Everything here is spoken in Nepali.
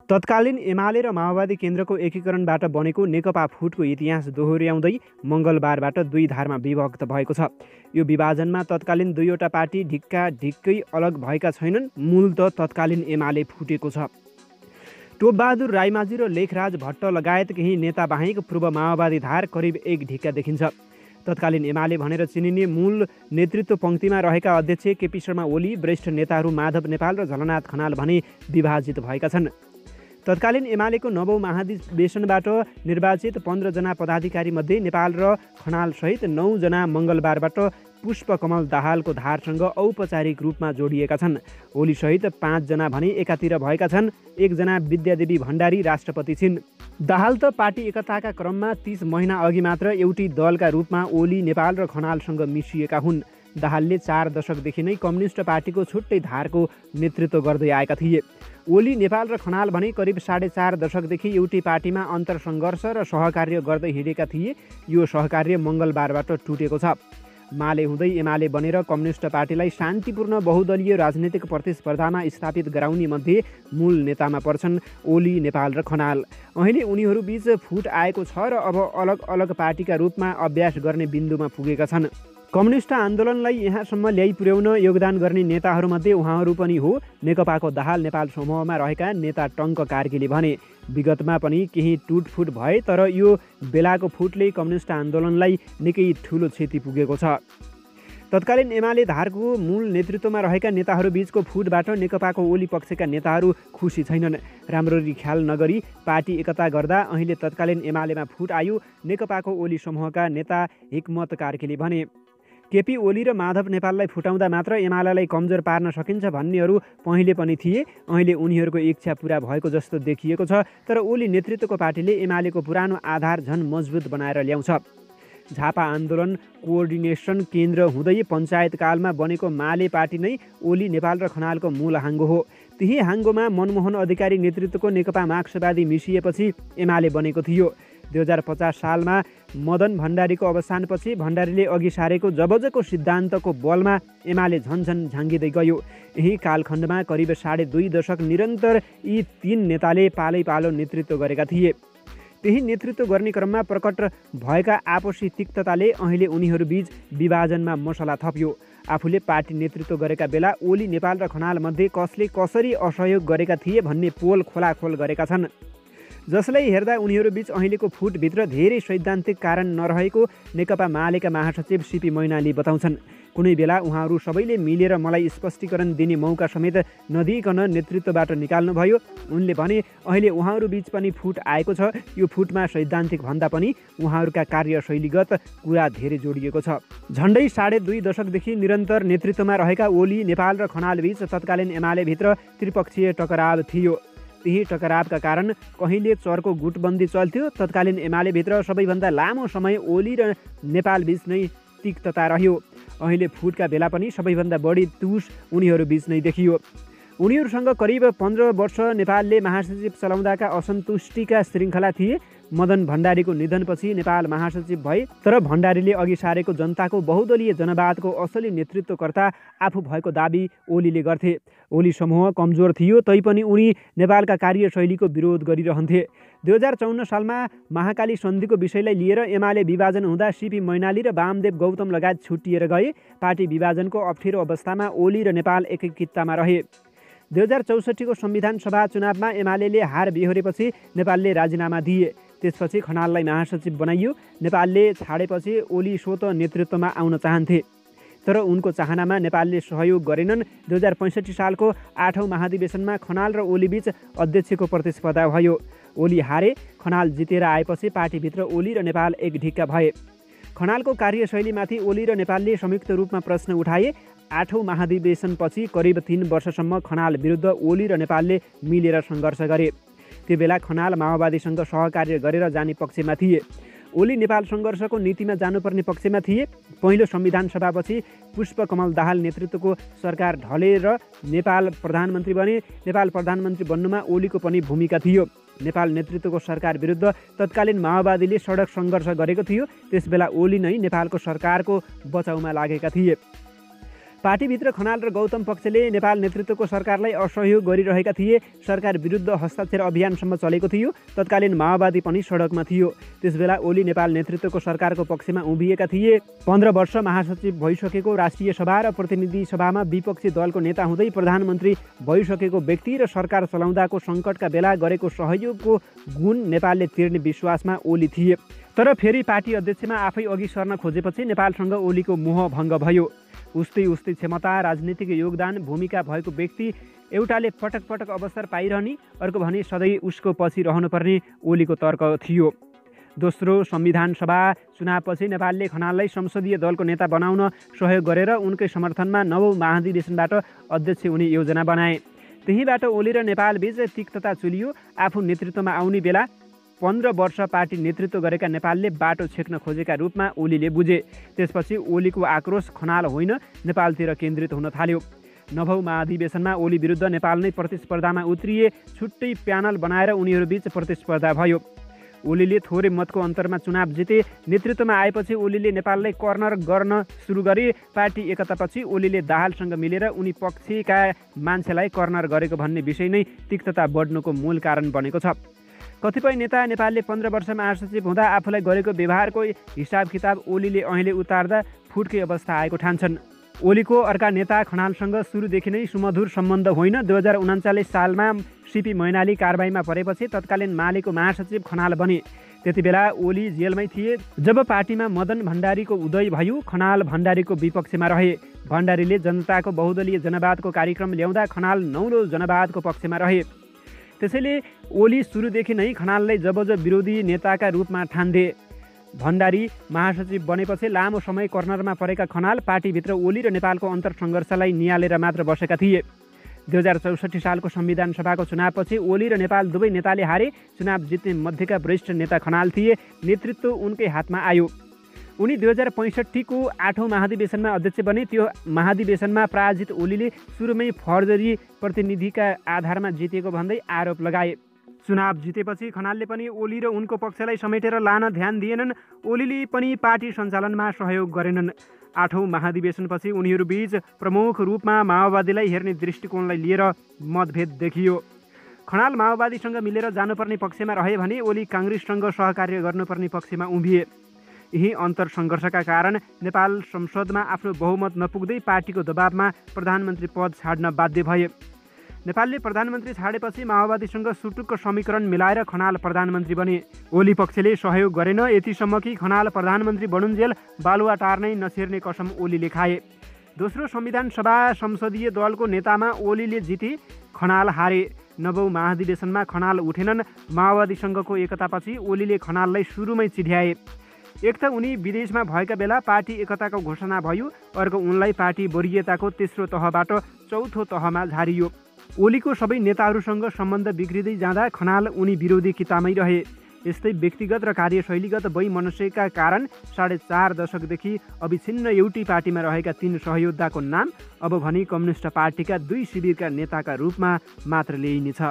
तत्कालीन एमाले र माओवादी केन्द्रको एकीकरणबाट बनेको नेकपा फुटको इतिहास दोहोर्याउँदै मङ्गलबारबाट दुई धारमा विभक्त भएको छ। यो विभाजनमा तत्कालीन दुईवटा पार्टी ढिक्कै अलग भएका छैनन्। मूल त तत्कालीन एमाले फुटेको छ। टोपबहादुर राईमाझी र लेखराज भट्ट लगायत केही नेता बाहेक पूर्व माओवादी धार करिब एक ढिक्का देखिन्छ। तत्कालीन एमाले भनेर चिनिने मूल नेतृत्व पङ्क्तिमा रहेका अध्यक्ष केपी शर्मा ओली, वरिष्ठ नेताहरू माधव नेपाल र झलनाथ खनाल भने विभाजित भएका छन्। तत्कालीन एमालेको नवौँ महाधिवेशनबाट निर्वाचित 15 जना पदाधिकारीमध्ये नेपाल र खनालसहित 9 जना मङ्गलबारबाट पुष्पकमल दाहालको धारसँग औपचारिक रूपमा जोडिएका छन्। ओलीसहित 5 जना भने एकातिर भएका छन्। 1 जना विद्यादेवी भण्डारी राष्ट्रपति छिन्। दाहाल त पार्टी एकताका क्रममा 30 महिना अघि मात्र एउटै दलका रूपमा ओली, नेपाल र खनालसँग मिसिएका हुन्। दाहालले 4 दशकदेखि नै कम्युनिस्ट पार्टीको छुट्टै धारको नेतृत्व गर्दै आएका थिए। ओली, नेपाल र खनाल भने करिब 4.5 दशकदेखि एउटै पार्टीमा अन्तरसङ्घर्ष र सहकार्य गर्दै हिँडेका थिए। यो सहकार्य मङ्गलबारबाट टुटेको छ। माले हुँदै एमाले बनेर कम्युनिस्ट पार्टीलाई शान्तिपूर्ण बहुदलीय राजनीतिक प्रतिस्पर्धामा स्थापित गराउने मध्ये मूल नेतामा पर्छन् ओली, नेपाल र खनाल। अहिले उनीहरूबीच फुट आएको छ र अब अलग अलग पार्टीका रूपमा अभ्यास गर्ने बिन्दुमा पुगेका छन्। कम्युनिस्ट आन्दोलनलाई यहाँसम्म ल्याइ पुर्याउन योगदान गर्ने नेताहरूमध्ये उहाँहरू पनि हो। नेकपाको दाहाल नेपाल समूहमा रहेका नेता टङ्क कार्कीले भने विगतमा पनि केही टुटफुट भए, तर यो बेलाको फुटले कम्युनिस्ट आन्दोलनलाई निकै ठुलो क्षति पुगेको छ। तत्कालीन एमाले धारको मूल नेतृत्वमा रहेका नेताहरूबीचको फुटबाट नेकपाको ओली पक्षका नेताहरू खुसी छैनन्। राम्ररी ख्याल नगरी पार्टी एकता गर्दा अहिले तत्कालीन एमालेमा फुट आयो। नेकपाको ओली समूहका नेता हिक्मत कार्कीले भने केपी ओली र माधव नेपाललाई फुटाउँदा मात्र एमालेलाई कमजोर पार्न सकिन्छ भन्नेहरू पहिले पनि थिए। अहिले उनीहरूको इच्छा पुरा भएको जस्तो देखिएको छ। तर ओली नेतृत्वको पार्टीले एमालेको पुरानो आधार झन मजबुत बनाएर ल्याउँछ। झापा आन्दोलन कोअर्डिनेसन केन्द्र हुँदै पञ्चायतकालमा बनेको माले पार्टी नै ओली, नेपाल र खनालको मूल हाङ्गो हो। त्यही हाङ्गोमा मनमोहन अधिकारी नेतृत्वको नेकपा मार्क्सवादी मिसिएपछि एमाले बनेको थियो। 2050 सालमा मदन भण्डारीको अवसानपछि भण्डारीले अघि सारेको जबजको सिद्धान्तको बलमा एमाले झन्झन झाङ्गिँदै गयो। यही कालखण्डमा करिब 2.5 दशक निरन्तर यी 3 नेताले पालैपालो नेतृत्व गरेका थिए। त्यही नेतृत्व गर्ने क्रममा प्रकट भएका आपसी तिक्तताले अहिले उनीहरूबीच विभाजनमा मसला थप्यो। आफूले पार्टी नेतृत्व गरेका बेला ओली, नेपाल र खनाल मध्ये कसले कसरी असहयोग गरेका थिए भन्ने पोल खोलाखोल गरेका छन्। जसलाई हेर्दा उनीहरूबीच अहिलेको फुटभित्र धेरै सैद्धान्तिक कारण नरहेको नेकपा मालेका महासचिव सीपी मैनाली बताउँछन्। कुनै बेला उहाँहरू सबैले मिलेर मलाई स्पष्टीकरण दिने मौका समेत नदिइकन नेतृत्वबाट निकाल्नुभयो। उनले भने अहिले उहाँहरूबीच पनि फुट आएको छ। यो फुटमा सैद्धान्तिक भन्दा पनि उहाँहरूका कार्यशैलीगत कुरा धेरै जोडिएको छ। झन्डै 2.5 दशकदेखि निरन्तर नेतृत्वमा रहेका ओली, नेपाल र खनालबीच तत्कालीन एमालेभित्र त्रिपक्षीय टकराव थियो। त्यही टकरावका कारण कहिले चर्को गुटबन्दी चल्थ्यो। तत्कालीन एमालेभित्र सबैभन्दा लामो समय ओली र नेपालबीच नै तिक्तता रह्यो। अहिले फुटका बेला पनि सबैभन्दा बढी तुस उनीहरूबीच नै देखियो। उनीहरूसँग करिब 15 वर्ष नेपालले महासचिव चलाउँदाका असन्तुष्टिका श्रृङ्खला थिए। मदन भण्डारीको निधनपछि नेपाल महासचिव भए, तर भण्डारीले अघि सारेको जनताको बहुदलीय जनवादको असली नेतृत्वकर्ता आफू भएको दाबी ओलीले गर्थे। ओली समूह कमजोर थियो, तैपनि उनी नेपालका कार्यशैलीको विरोध गरिरहन्थे। 2054 सालमा महाकाली सन्धिको विषयलाई लिएर एमाले विभाजन हुँदा सीपी मैनाली र वामदेव गौतम लगायत छुट्टिएर गए। पार्टी विभाजनको अप्ठ्यारो अवस्थामा ओली र नेपाल एकीकृतमा रहे। 2064 को संविधान सभा चुनावमा एमाले हार बेहोरेपछि नेपालले राजीनामा दिए। त्यसपछि खनाललाई महासचिव बनाइयो। नेपालले छाडेपछि ओली स्वतः नेतृत्वमा आउन चाहन्थे, तर उनको चाहनामा नेपालले सहयोग गरेनन्। 2065 सालको 8औं महाधिवेशनमा खनाल र ओलीबीच अध्यक्षको प्रतिस्पर्धा भयो। ओली हारे। खनाल जितेर आएपछि पार्टीभित्र ओली र नेपाल एक ढिक्का भए। खनालको कार्यशैलीमाथि ओली र नेपालले संयुक्त रूपमा प्रश्न उठाए। 8औं महाधिवेशनपछि करिब 3 वर्षसम्म खनाल विरुद्ध ओली र नेपालले मिलेर सङ्घर्ष गरे। त्यो बेला खनाल माओवादीसँग सहकार्य गरेर जाने पक्षमा थिए। ओली नेपाल सङ्घर्षको नीतिमा जानुपर्ने पक्षमा थिए। पहिलो संविधान सभापछि पुष्पकमल दाहाल नेतृत्वको सरकार ढलेर नेपाल प्रधानमन्त्री बने। नेपाल प्रधानमन्त्री बन्नुमा ओलीको पनि भूमिका थियो। नेपाल नेतृत्वको सरकार विरुद्ध तत्कालीन माओवादीले सडक सङ्घर्ष गरेको थियो। त्यसबेला ओली नै नेपालको सरकारको बचाउमा लागेका थिए। पार्टीभित्र खनाल र गौतम पक्षले नेपाल नेतृत्वको सरकारलाई असहयोग गरिरहेका थिए। सरकार विरुद्ध हस्ताक्षर अभियानसम्म चलेको थियो। तत्कालीन माओवादी पनि सडकमा थियो। त्यसबेला ओली नेपाल नेतृत्वको सरकारको पक्षमा उभिएका थिए। 15 वर्ष महासचिव भइसकेको राष्ट्रिय सभा र प्रतिनिधि सभामा विपक्षी दलको नेता हुँदै प्रधानमन्त्री भइसकेको व्यक्ति र सरकार चलाउँदाको सङ्कटका बेला गरेको सहयोगको गुण नेपालले तिर्ने विश्वासमा ओली थिए। तर फेरि पार्टी अध्यक्षमा आफै अघि सर्न खोजेपछि नेपालसँग ओलीको मोहभङ्ग भयो। उस्तै क्षमता, राजनीतिक योगदान, भूमिका भएको व्यक्ति एउटाले पटक पटक अवसर पाइरहने, अर्को भने सधैँ उसको पछि रहनुपर्ने ओलीको तर्क थियो। दोस्रो संविधान सभा चुनावपछि नेपालले खनाललाई संसदीय दलको नेता बनाउन सहयोग गरेर उनकै समर्थनमा नवौँ महाधिवेशनबाट अध्यक्ष हुने योजना बनाए। त्यहीबाट ओली र नेपालबीच तिक्तता चुलियो। आफू नेतृत्वमा आउने बेला 15 वर्ष पार्टी नेतृत्व गरेका नेपालले बाटो छेक्न खोजेका रूपमा ओलीले बुझे। त्यसपछि ओलीको आक्रोश खनाल होइन, नेपालतिर केन्द्रित हुन थाल्यो। नवौँ महाधिवेशनमा ओली विरुद्ध नेपाल नै प्रतिस्पर्धामा उत्रिए। छुट्टै प्यानल बनाएर उनीहरूबीच प्रतिस्पर्धा भयो। ओलीले थोरै मतको अन्तरमा चुनाव जिते। नेतृत्वमा आएपछि ओलीले नेपाललाई कर्नर गर्न सुरु गरे। पार्टी एकतापछि ओलीले दाहालसँग मिलेर उनी पक्षका मान्छेलाई कर्नर गरेको भन्ने विषय नै तिक्तता बढ्नुको मूल कारण बनेको छ। कतिपय नेता नेपालले 15 वर्ष महासचिव हुँदा आफूलाई गरेको व्यवहारको हिसाब किताब ओलीले अहिले उतार्दा फुटकै अवस्था आएको ठान्छन्। ओलीको अर्का नेता खनालसँग सुरुदेखि नै सुमधुर सम्बन्ध होइन। 2039 सालमा सीपी मैनाली कारबाहीमा परेपछि तत्कालीन मालेको महासचिव खनाल बने। त्यतिबेला ओली जेलमै थिए। जब पार्टीमा मदन भण्डारीको उदय भयो, खनाल भण्डारीको विपक्षमा रहे। भण्डारीले जनताको बहुदलीय जनवादको कार्यक्रम ल्याउँदा खनाल नौलो जनवादको पक्षमा रहे। त्यसैले ओली सुरुदेखि नै खनाललाई जबज विरोधी नेताका रूपमा ठान्दे। भण्डारी महासचिव बनेपछि लामो समय कर्नरमा परेका खनाल पार्टीभित्र ओली र नेपालको अन्तरसङ्घर्षलाई नियालेर मात्र बसेका थिए। 2064 सालको संविधान सभाको चुनावपछि ओली र नेपाल दुवै नेताले हारे। चुनाव जित्ने मध्येका वरिष्ठ नेता खनाल थिए। नेतृत्व उनकै हातमा आयो। उनी 2065 को 8औं महाधिवेशनमा अध्यक्ष बने। त्यो महाधिवेशनमा पराजित ओलीले सुरुमै फर्जरी प्रतिनिधिका आधारमा जितेको भन्दै आरोप लगाए। चुनाव जितेपछि खनालले पनि ओली र उनको पक्षलाई समेटेर लान ध्यान दिएनन्। ओलीले पनि पार्टी सञ्चालनमा सहयोग गरेनन्। 8औं महाधिवेशनपछि उनीहरूबीच प्रमुख रूपमा माओवादीलाई हेर्ने दृष्टिकोणलाई लिएर मतभेद देखियो। खनाल माओवादीसँग मिलेर जानुपर्ने पक्षमा रहे भने ओली काङ्ग्रेससँग सहकार्य गर्नुपर्ने पक्षमा उभिए। यही अन्तरसङ्घर्षका कारण नेपाल संसदमा आफ्नो बहुमत नपुग्दै पार्टीको दबावमा प्रधानमन्त्री पद छाड्न बाध्य भए। नेपालले प्रधानमन्त्री छाडेपछि माओवादीसँग सुटुक्क समीकरण मिलाएर खनाल प्रधानमन्त्री बने। ओली पक्षले सहयोग गरेन। यतिसम्म कि खनाल प्रधानमन्त्री बनुन्जेल बालुवा टार्नै नछिर्ने कसम ओलीले खाए। दोस्रो संविधान सभा संसदीय दलको नेतामा ओलीले जिते, खनाल हारे। नवौँ महाधिवेशनमा खनाल उठेनन्। माओवादीसँगको एकतापछि ओलीले खनाललाई सुरुमै चिढ्याए। एक त उनी विदेशमा भएका बेला पार्टी एकताको घोषणा भयो, अर्को उनलाई पार्टी वरियताको तेस्रो तहबाट चौथो तहमा झारियो। ओलीको सबै नेताहरूसँग सम्बन्ध बिग्रिँदै जाँदा खनाल उनी विरोधी कितामै रहे। यस्तै व्यक्तिगत र कार्यशैलीगत वैमनस्यका कारण 4.5 दशकदेखि अविच्छिन्न एउटै पार्टीमा रहेका 3 सहयोद्धाको नाम अब भने कम्युनिस्ट पार्टीका 2 शिविरका नेताका रूपमा मात्र ल्याइनेछ।